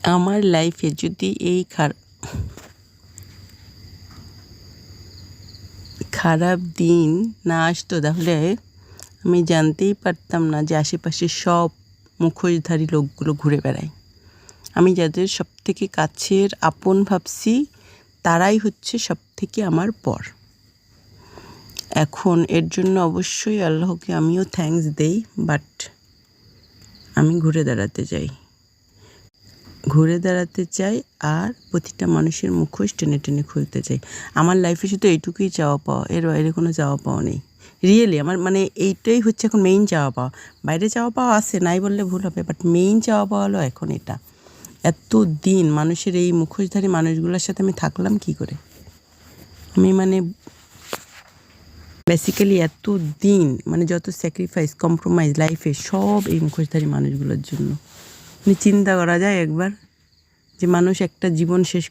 আমার লাইফে যদি এই খারাপ দিন না আসতো তাহলে আমি জানতেই পারতাম না যে আশেপাশে সব মুখোশধারী লোকগুলো ঘুরে বেড়ায়। আমি যাদের সবথেকে কাছের আপন ভাবছি তারাই হচ্ছে সবথেকে আমার পর। এখন এর জন্য অবশ্যই আল্লাহকে আমিও থ্যাঙ্কস দেই, বাট আমি ঘুরে দাঁড়াতে চাই আর প্রতিটা মানুষের মুখোশ টেনে টেনে খুলতে চাই। আমার লাইফে শুধু এইটুকুই চাওয়া পাওয়া, এর বাইরে কোনো চাওয়া পাওয়া নেই। রিয়েলি আমার এইটাই হচ্ছে এখন মেইন চাওয়া পাওয়া। বাইরে চাওয়া পাওয়া আছে, নাই বললে ভুল হবে, বাট মেইন চাওয়া পাওয়া হলো এখন এটা। এত দিন মানুষের এই মুখোশধারী মানুষগুলোর সাথে আমি থাকলাম কি করে? আমি বেসিক্যালি এত দিন যত স্যাক্রিফাইস কম্প্রোমাইজ লাইফে সব এই মুখোশধারী মানুষগুলোর জন্য। চিন্তা করা যায় একবার যে মানুষ একটা জীবন শেষ